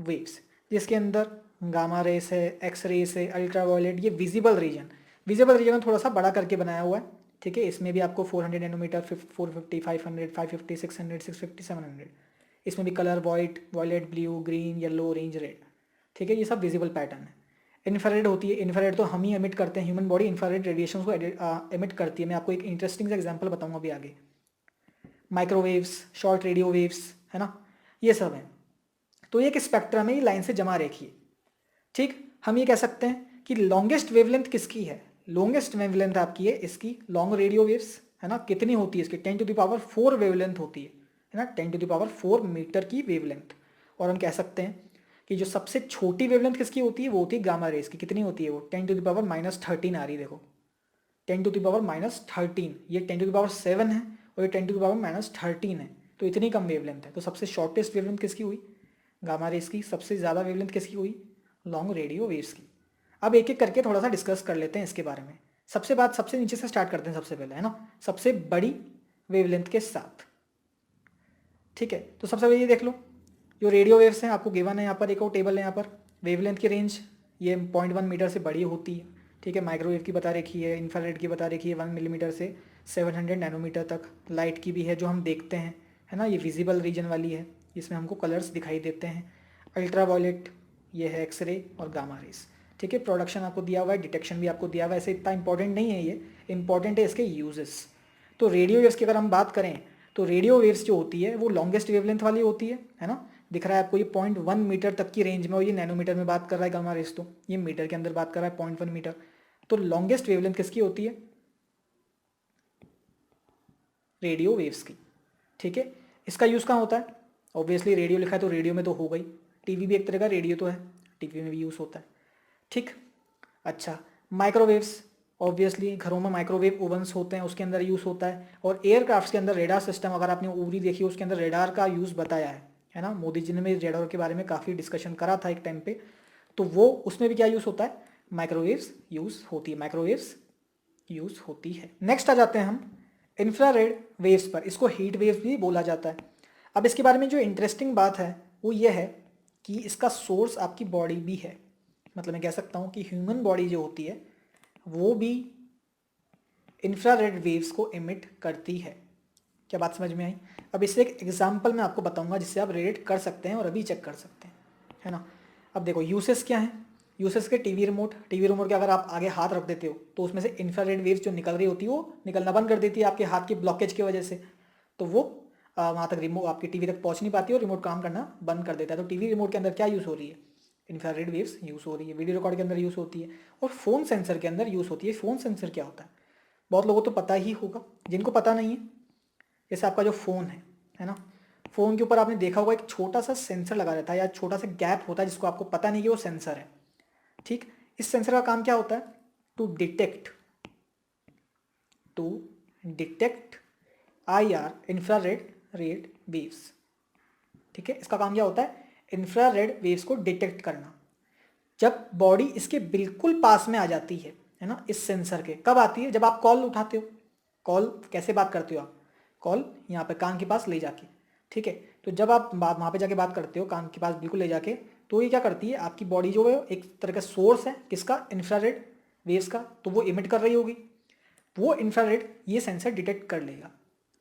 वेव्स, जिसके अंदर गामा रेस है, एक्स रेस है, अल्ट्रावायलेट, ये विजिबल रीजन में थोड़ा सा बड़ा करके बनाया हुआ है। ठीक है, इसमें भी आपको 400 नैनोमीटर, 450, 500, 550, 600, 650, 700, इसमें भी colour violet, blue, green, yellow, orange, red. ठीक है, ये सब विजिबल पैटर्न है। इन्फ्रारेड होती है, इन्फ्रारेड तो हम ही एमिट करते हैं, ह्यूमन बॉडी इन्फ्रारेड रेडिएशन को एमिट करती है। मैं आपको एक इंटरेस्टिंग सा एग्जांपल बताऊंगा अभी आगे। माइक्रोवेव्स, शॉर्ट रेडियो वेव्स, है ना, ये सब हैं। तो ये एक स्पेक्ट्रम है, ये लाइन से जमा रेखी है। ठीक, हम ये कह सकते हैं कि लॉन्गेस्ट वेवलेंथ किसकी है, लॉन्गेस्ट वेवलेंथ आपकी है इसकी लॉन्ग रेडियो वेव्स, है ना। कितनी होती है इसकी, 10⁻4 वेवलेंथ होती है ना, 10⁻4 मीटर की वेवलेंथ। और हम कह सकते हैं कि जो सबसे छोटी वेवलेंथ किसकी होती है, वो होती है गामा रेस की। कितनी होती है वो, 10⁻⁻13 आ रही है, देखो 10⁻13, ये 10⁻7 है और ये 10⁻13 है। तो इतनी कम वेवलेंथ है। तो सबसे शॉर्टेस्ट वेवलेंथ किसकी हुई, गामा रेस की। सबसे ज़्यादा वेवलेंथ किसकी हुई, लॉन्ग रेडियो वेव्स की। अब एक एक करके थोड़ा सा डिस्कस कर लेते हैं इसके बारे में। सबसे नीचे से स्टार्ट करते हैं, सबसे पहले, है ना, सबसे बड़ी वेवलेंथ के साथ। ठीक है, तो सबसे पहले ये देख लो, जो रेडियो वेव्स हैं आपको गिवन है यहाँ पर, एक और टेबल है यहाँ पर। वेवलेंथ की रेंज ये 0.1 मीटर से बड़ी होती है। ठीक है, माइक्रोवेव की बता रखी है, इंफ्रारेड की बता रखी है 1 मिलीमीटर से 700 नैनोमीटर तक। लाइट की भी है जो हम देखते हैं, है ना, ये विजिबल रीजन वाली है, इसमें हमको कलर्स दिखाई देते हैं। अल्ट्रावायलेट ये है एक्सरे और गामा रेस। ठीक है, प्रोडक्शन आपको दिया हुआ है, डिटेक्शन भी आपको दिया हुआ है। ऐसे इतना इंपॉर्टेंट नहीं है ये, इंपॉर्टेंट है इसके यूजेस। तो रेडियो वेव्स की अगर हम बात करें तो रेडियो वेव्स जो होती है वो लॉन्गेस्ट वेवलेंथ वाली होती है ना। दिख रहा है आपको ये 0.1 मीटर तक की रेंज में, और ये नैनोमीटर में बात कर रहा है गामा रेस, तो ये मीटर के अंदर बात कर रहा है 0.1 मीटर। तो लॉन्गेस्ट वेवलेंथ किसकी होती है, रेडियो वेव्स की। ठीक है, इसका यूज़ कहाँ होता है? ऑब्वियसली रेडियो लिखा है तो रेडियो में तो हो गई, टीवी भी एक तरह का रेडियो तो है, टीवी में भी यूज़ होता है। ठीक, अच्छा, माइक्रोवेव्स, ऑब्वियसली घरों में माइक्रोवेव ओवंस होते हैं, उसके अंदर यूज़ होता है। और एयरक्राफ्ट्स के अंदर रेडार सिस्टम, अगर आपने उरी देखी उसके अंदर रेडार का यूज़ बताया है ना, मोदी जी ने भी रेडार के बारे में काफ़ी डिस्कशन करा था एक टाइम पे, तो वो उसमें भी क्या यूज़ होता है? माइक्रोवेव्स यूज़ होती है, माइक्रोवेव्स यूज़ होती है। नेक्स्ट आ जाते हैं हम इंफ्रारेड वेव्स पर, इसको हीट वेव्स भी बोला जाता है। अब इसके बारे में जो इंटरेस्टिंग बात है वो ये है कि इसका सोर्स आपकी बॉडी भी है, मतलब मैं कह सकता हूँ कि ह्यूमन बॉडी जो होती है वो भी इंफ्रारेड वेव्स को एमिट करती है। क्या बात समझ में आई? अब इससे एक एग्जांपल मैं आपको बताऊंगा जिससे आप रिलेट कर सकते हैं और अभी चेक कर सकते हैं, है ना। अब देखो यूसेस क्या हैं, यूसेस के टीवी रिमोट के अगर आप आगे हाथ रख देते हो तो उसमें से इंफ्रारेड वेव्स जो निकल रही होती है वो निकलना बंद कर देती है आपके हाथ की ब्लॉकेज की वजह से, तो वो वहाँ तक रिमोट आपकी टीवी तक पहुँच नहीं पाती और रिमोट काम करना बंद कर देता है। तो टीवी रिमोट के अंदर क्या यूज़ हो रही है? इंफ्रारेड वेव्स यूज़ हो रही है। वीडियो रिकॉर्ड के अंदर यूज़ होती है और फ़ोन सेंसर के अंदर यूज़ होती है। फ़ोन सेंसर क्या होता है? बहुत लोगों को तो पता ही होगा, जिनको पता नहीं है, जैसे आपका जो फ़ोन है ना, फ़ोन के ऊपर आपने देखा होगा एक छोटा सा सेंसर लगा रहता है या छोटा सा गैप होता है जिसको आपको पता नहीं कि वो सेंसर है। ठीक, इस सेंसर का काम क्या होता है? To detect IR, infrared red waves. ठीक है, इसका काम क्या होता है? इंफ्रारेड वेव्स को डिटेक्ट करना। जब बॉडी इसके बिल्कुल पास में आ जाती है ना, इस सेंसर के, कब आती है? जब आप कॉल उठाते हो। कॉल कैसे बात करते हो आप? कॉल यहाँ पे कान के पास ले जाके। ठीक है, तो जब आप वहाँ पे जाके बात करते हो कान के पास बिल्कुल ले जाके, तो ये क्या करती है, आपकी बॉडी जो है एक तरह का सोर्स है किसका? इंफ्रारेड वेव्स का, तो वो इमिट कर रही होगी। वो इंफ्रारेड ये सेंसर डिटेक्ट कर लेगा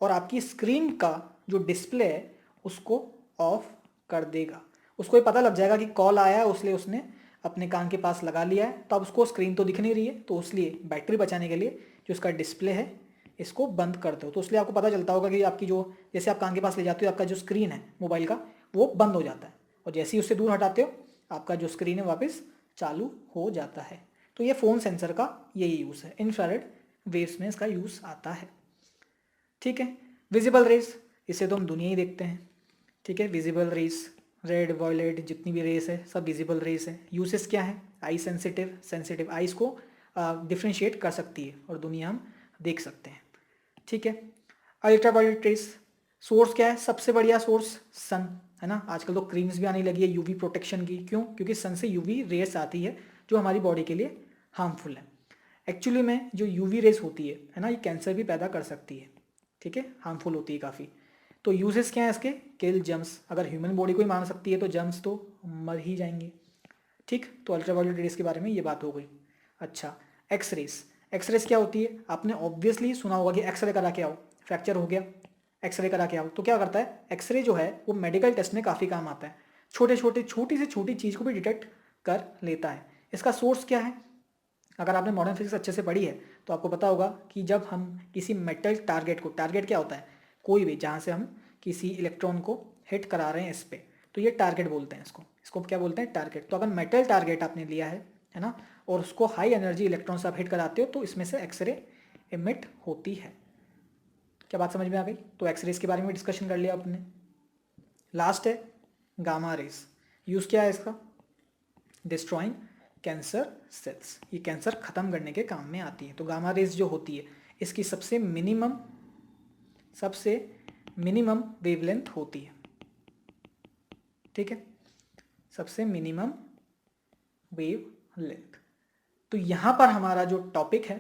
और आपकी स्क्रीन का जो डिस्प्ले है उसको ऑफ कर देगा। उसको ये पता लग जाएगा कि कॉल आया है, इसलिए उसने अपने कान के पास लगा लिया है, तो अब उसको स्क्रीन तो दिख नहीं रही है, तो इसलिए बैटरी बचाने के लिए जो उसका डिस्प्ले है इसको बंद कर दो। तो इसलिए आपको पता चलता होगा कि आपकी जो, जैसे आप कान के पास ले जाते हो आपका जो स्क्रीन है मोबाइल का वो बंद हो जाता है, और जैसे ही उससे दूर हटाते हो आपका जो स्क्रीन है वापस चालू हो जाता है। तो ये फ़ोन सेंसर का यही यूज़ है, इंफ्रारेड वेव्स में इसका यूज़ आता है। ठीक है, विजिबल रेस, इसे तो हम दुनिया ही देखते हैं। ठीक है, विजिबल रेस, रेड वॉयलेट जितनी भी रेस है सब विजिबल रेस है। यूसेस क्या है? आई सेंसिटिव आइज़ को डिफ्रेंशिएट कर सकती है और दुनिया हम देख सकते हैं। ठीक है, अल्ट्रावायलेट रेस, सोर्स क्या है? सबसे बढ़िया सोर्स सन, है ना। आजकल तो क्रीम्स भी आने लगी है यूवी प्रोटेक्शन की, क्यों? क्योंकि सन से यूवी रेस आती है जो हमारी बॉडी के लिए हार्मफुल है। एक्चुअली में जो यूवी रेस होती है ना, ये कैंसर भी पैदा कर सकती है। ठीक है, हार्मफुल होती है काफ़ी। तो यूजेस क्या है इसके? किल जर्म्स, अगर ह्यूमन बॉडी को ही मार सकती है तो जर्म्स तो मर ही जाएंगे। ठीक, तो अल्ट्रावायलेट रेस के बारे में ये बात हो गई। अच्छा, एक्सरेस, एक्सरेस क्या होती है? आपने ऑब्वियसली सुना होगा कि एक्सरे करा के आओ, फ्रैक्चर हो गया एक्सरे करा के आओ, तो क्या करता है एक्सरे जो है वो मेडिकल टेस्ट में काफ़ी काम आता है। छोटी से छोटी चीज़ को भी डिटेक्ट कर लेता है। इसका सोर्स क्या है? अगर आपने मॉडर्न फिजिक्स अच्छे से पढ़ी है तो आपको पता होगा कि जब हम किसी मेटल टारगेट को, टारगेट क्या होता है? कोई भी जहाँ से हम किसी इलेक्ट्रॉन को हिट करा रहे हैं इस पे, तो ये टारगेट बोलते हैं इसको। इसको क्या बोलते हैं? टारगेट। तो अगर मेटल टारगेट आपने लिया है ना, और उसको हाई एनर्जी इलेक्ट्रॉन से आप हिट कराते हो तो इसमें से एक्सरे इमिट होती है। क्या बात समझ में आ गई? तो एक्सरेज के बारे में डिस्कशन कर लिया आपने। लास्ट है गामा रेस। यूज़ क्या है इसका? डिस्ट्रॉइंग कैंसर सेल्स, ये कैंसर खत्म करने के काम में आती है। तो गामा रेज जो होती है इसकी सबसे मिनिमम वेवलेंथ होती है। ठीक है, सबसे मिनिमम वेवलेंथ। तो यहाँ पर हमारा जो टॉपिक है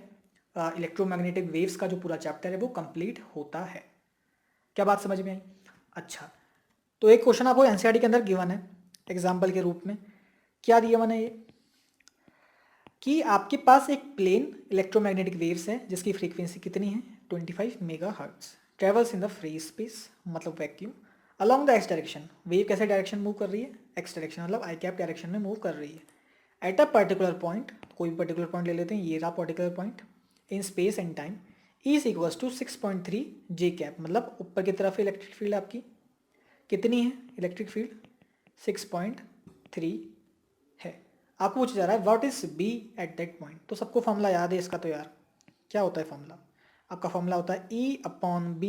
इलेक्ट्रोमैग्नेटिक वेव्स का जो पूरा चैप्टर है वो कंप्लीट होता है। क्या बात समझ में आई? अच्छा, तो एक क्वेश्चन आपको एनसीईआरटी के अंदर गिवन है एग्जाम्पल के रूप में। क्या दिया मैंने ये कि आपके पास एक प्लेन इलेक्ट्रोमैग्नेटिक वेव्स है जिसकी फ्रीक्वेंसी कितनी है? 25 megahertz, travels in the free space, मतलब vacuum, along the X direction. Wave कैसे डायरेक्शन मूव कर रही है? एक्स डायरेक्शन, मतलब आई कैप डायरेक्शन में मूव कर रही है। एट अ पर्टिकुलर पॉइंट, कोई भी पर्टिकुलर पॉइंट ले लेते हैं, ये रहा particular point, in space and time, is equals to 6.3 j cap, मतलब ऊपर की तरफ इलेक्ट्रिक फील्ड आपकी कितनी है? इलेक्ट्रिक फील्ड 6.3 है। आपको पूछा जा रहा है what is B at that point, तो सबको फॉर्मूला याद है इसका, तो यार क्या होता है फॉर्मूला? आपका फॉर्मूला होता है E/B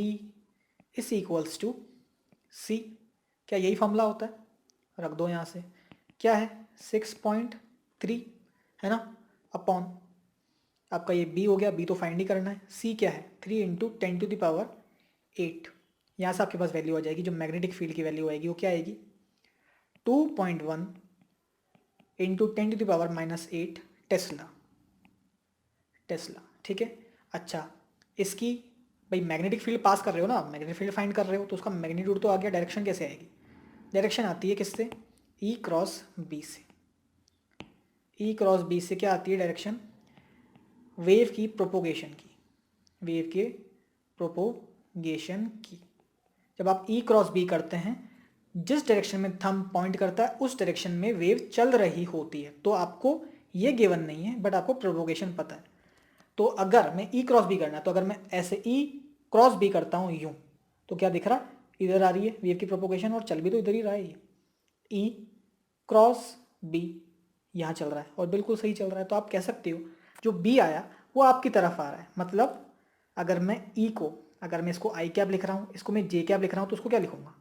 is equals to C। क्या यही फॉर्मूला होता है? रख दो यहाँ से। क्या है? 6.3 है ना, अपॉन आपका ये B हो गया, B तो फाइंड ही करना है। C क्या है? 3 × 10⁸। यहाँ से आपके पास वैल्यू आ जाएगी, जो मैग्नेटिक फील्ड की वैल्यू आएगी वो क्या आएगी? 2.1 × 10⁻⁻8 टेस्ला। ठीक है। अच्छा, इसकी भाई मैग्नेटिक फील्ड पास कर रहे हो ना, मैग्नेटिक फील्ड फाइंड कर रहे हो, तो उसका मैग्नीट्यूड तो आ गया। डायरेक्शन कैसे आएगी? डायरेक्शन आती है किससे? E×B से। E×B से क्या आती है डायरेक्शन? वेव की प्रोपोगेशन की, वेव के प्रोपोगेशन की। जब आप E×B करते हैं, जिस डायरेक्शन में थंब पॉइंट करता है उस डायरेक्शन में वेव चल रही होती है। तो आपको ये गिवन नहीं है, बट आपको प्रोपोगेशन पता है। तो अगर मैं E×B करना है, तो अगर मैं ऐसे E×B करता हूँ यूं, तो क्या दिख रहा? इधर आ रही है वेव की प्रोपोगेशन, और चल भी तो इधर ही रहा है ये। E×B यहाँ चल रहा है और बिल्कुल सही चल रहा है। तो आप कह सकते हो जो B आया वो आपकी तरफ आ रहा है। मतलब अगर मैं अगर मैं इसको I कैप लिख रहा हूँ, इसको मैं J कैप लिख रहा हूँ, तो उसको क्या लिखूंगा?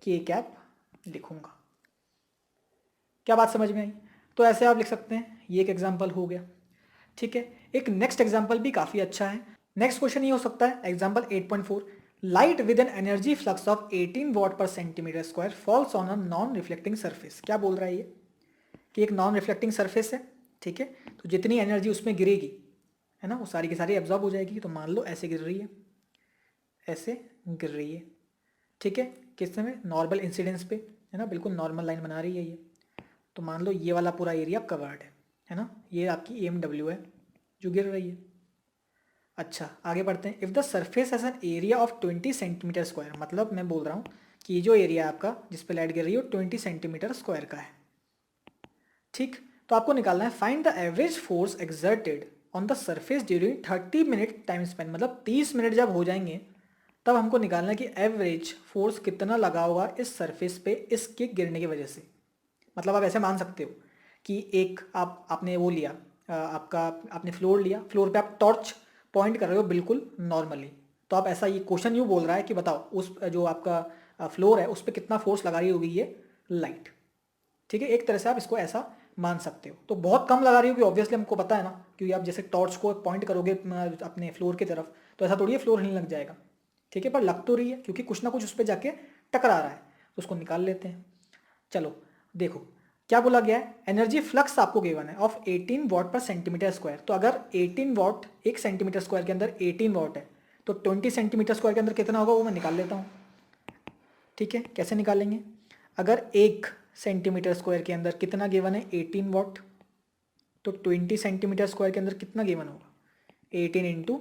K कैप लिखूंगा। क्या बात समझ में आई? तो ऐसे आप लिख सकते हैं। ये एक एग्जाम्पल हो गया। ठीक है, एक नेक्स्ट एग्जाम्पल भी काफ़ी अच्छा है। नेक्स्ट क्वेश्चन ये हो सकता है example 8.4, light with an energy flux of 18 watt per centimetre square falls on a non reflecting surface. क्या बोल रहा है ये? कि एक नॉन रिफ्लेक्टिंग सरफेस है, ठीक है, तो जितनी एनर्जी उसमें गिरेगी, है ना, वो सारी की सारी एब्जॉर्ब हो जाएगी। तो मान लो ऐसे गिर रही है, ऐसे गिर रही है, ठीक है, किस समय? नॉर्मल इंसिडेंस पे, है ना, बिल्कुल नॉर्मल लाइन बना रही है ये। तो मान लो ये वाला पूरा एरिया कवर्ड है ना, ये आपकी EMW है जो गिर रही है। अच्छा, आगे बढ़ते हैं। If the surface has an area of 20 centimetre square, मतलब मैं बोल रहा हूँ कि ये जो एरिया आपका जिस पे लाइट गिर रही है वो 20 सेंटीमीटर स्क्वायर का है। ठीक, तो आपको निकालना है find the average force exerted on the surface during 30 minute time Spain. मतलब 30 मिनट जब हो जाएंगे तब हमको निकालना है कि एवरेज फोर्स कितना लगा होगा इस सरफेस पे इसके गिरने की वजह से। मतलब आप ऐसे मान सकते हो कि एक आपने वो लिया, आपका आपने फ्लोर लिया, फ्लोर पे आप टॉर्च पॉइंट कर रहे हो बिल्कुल नॉर्मली। तो आप ऐसा, ये क्वेश्चन यूँ बोल रहा है कि बताओ उस जो आपका फ्लोर है उस पर कितना फोर्स लगा रही होगी ये लाइट। ठीक है, एक तरह से आप इसको ऐसा मान सकते हो। तो बहुत कम लगा रही होगी ऑब्वियसली, हमको पता है ना, क्योंकि आप जैसे टॉर्च को पॉइंट करोगे अपने फ्लोर की तरफ, तो ऐसा थोड़ी है फ्लोर हिलने लग जाएगा। ठीक है, पर लग तो रही है क्योंकि कुछ ना कुछ उस पर जाके टकरा रहा है। तो उसको निकाल लेते हैं। चलो देखो क्या बोला गया है, एनर्जी फ्लक्स आपको गिवन है of 18 watt per centimetre square. तो अगर 18 वॉट एक सेंटीमीटर स्क्वायर के अंदर 18 वॉट है, तो 20 सेंटीमीटर स्क्वायर के अंदर कितना होगा वो मैं निकाल लेता हूँ। ठीक है, कैसे निकालेंगे? अगर एक सेंटीमीटर स्क्वायर के अंदर कितना गिवन है? 18 वॉट, तो 20 सेंटीमीटर स्क्वायर के अंदर कितना गिवन होगा? 18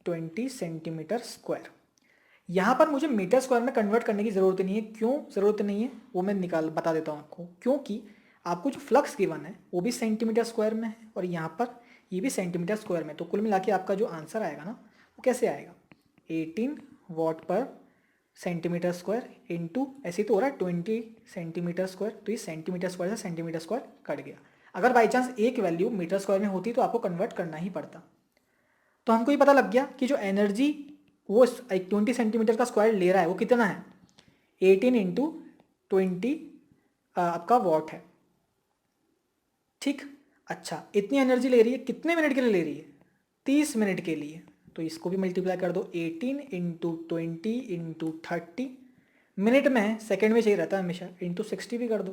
× 20 सेंटीमीटर स्क्वायर। यहाँ पर मुझे मीटर स्क्वायर में कन्वर्ट करने की ज़रूरत नहीं है। क्यों ज़रूरत नहीं है वो मैं बता देता हूँ आपको। क्योंकि आपको जो फ्लक्स गिवन है वो भी सेंटीमीटर स्क्वायर में है और यहाँ पर ये भी सेंटीमीटर स्क्वायर में। तो कुल मिला के आपका जो आंसर आएगा ना वो कैसे आएगा? 18 watt per centimetre square into, ऐसे तो हो रहा है 20 सेंटीमीटर स्क्वायर, तो ये सेंटीमीटर स्क्वायर से सेंटीमीटर स्क्वायर कट गया। अगर बाई चांस एक वैल्यू मीटर स्क्वायर में होती तो आपको कन्वर्ट करना ही पड़ता। तो हमको ये पता लग गया कि जो एनर्जी वो एक 20 सेंटीमीटर का स्क्वायर ले रहा है वो कितना है? 18 × 20 आपका वॉट है। ठीक, अच्छा, इतनी एनर्जी ले रही है, कितने मिनट के लिए ले रही है? 30 मिनट के लिए। तो इसको भी मल्टीप्लाई कर दो, 18 × 20 × 30, मिनट में है, सेकेंड में चाहिए रहता है हमेशा, इंटू 60 भी कर दो।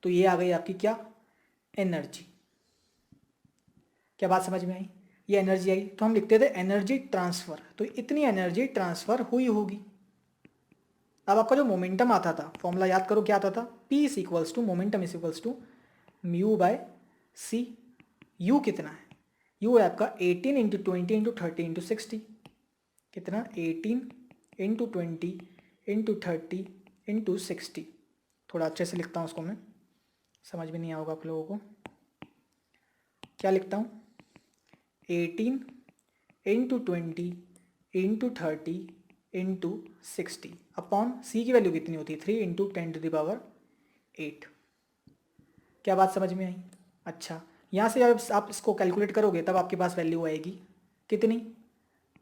तो ये आ गई आपकी क्या? एनर्जी। क्या बात समझ में आई? ये एनर्जी आई, तो हम लिखते थे एनर्जी ट्रांसफर। तो इतनी एनर्जी ट्रांसफर हुई होगी। अब आपका जो मोमेंटम आता था, फॉर्मूला याद करो क्या आता था? P is equals to momentum is equals to μ/c। U कितना है? U है आपका 18 × 20 × 30 × 60। कितना? 18 × 20 × 30 × 60। थोड़ा अच्छे से लिखता हूँ उसको मैं, समझ में नहीं आओगे आप लोगों को। क्या लिखता हूँ? 18 × 20 × 30 × 60 अपॉन C की वैल्यू कितनी होती है? 3 × 10⁸। क्या बात समझ में आई? अच्छा, यहाँ से जब आप इसको कैलकुलेट करोगे तब आपके पास वैल्यू आएगी कितनी?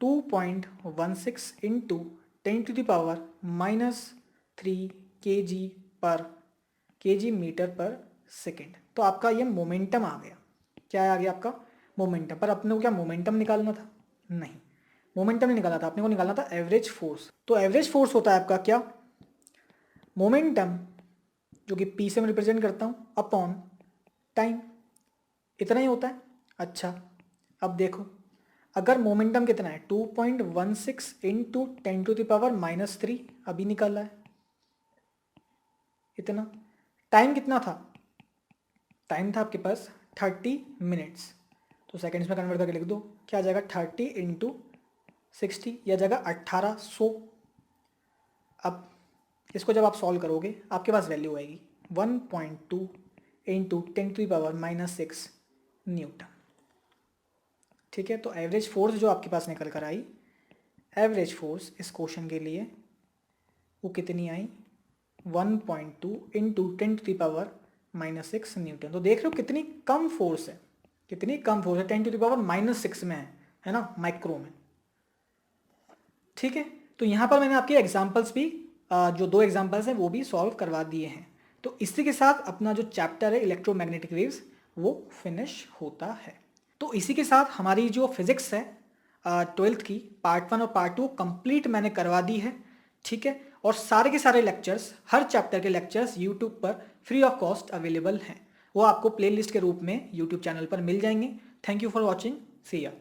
2.16 इंटू 10⁻³ kg पर kg मीटर पर सेकेंड। तो आपका ये मोमेंटम आ गया। क्या आ गया आपका? मोमेंटम। पर अपने को क्या मोमेंटम निकालना था? नहीं, मोमेंटम नहीं निकालना था, अपने को निकालना था एवरेज फोर्स। तो एवरेज फोर्स होता है आपका क्या? मोमेंटम, जो कि P से मैं रिप्रेजेंट करता हूँ, अपॉन टाइम। इतना ही होता है। अच्छा, अब देखो, अगर मोमेंटम कितना है 2.16 इंटू 10⁻³ अभी निकाला है इतना। टाइम कितना था? टाइम था आपके पास 30 मिनट्स। तो सेकेंड्स में कन्वर्ट करके लिख दो, क्या आ जाएगा? 30 इंटू 60, यह जाएगा 1800। अब इसको जब आप सॉल्व करोगे आपके पास वैल्यू आएगी 1.2 इंटू 10⁻⁻6 न्यूटन। ठीक है, तो एवरेज फोर्स जो आपके पास निकल कर आई, एवरेज फोर्स इस क्वेश्चन के लिए वो कितनी आई? 1.2 इंटू 10⁻⁻6 न्यूटन। तो देख रहे हो कितनी कम फोर्स है, कितनी कम फोर्स है, 10⁻⁻6 में है ना, माइक्रो में। ठीक है, तो यहाँ पर मैंने आपके एग्जाम्पल्स भी जो 2 एग्जाम्पल्स हैं वो भी सॉल्व करवा दिए हैं। तो इसी के साथ अपना जो चैप्टर है इलेक्ट्रोमैग्नेटिक वेव्स वो फिनिश होता है। तो इसी के साथ हमारी जो फिजिक्स है 12th की पार्ट 1 और पार्ट 2 कंप्लीट मैंने करवा दी है। ठीक है, और सारे के सारे लेक्चर्स, हर चैप्टर के लेक्चर्स यूट्यूब पर फ्री ऑफ कॉस्ट अवेलेबल हैं। वो आपको प्लेलिस्ट के रूप में यूट्यूब चैनल पर मिल जाएंगे। थैंक यू फॉर वॉचिंग, सी या।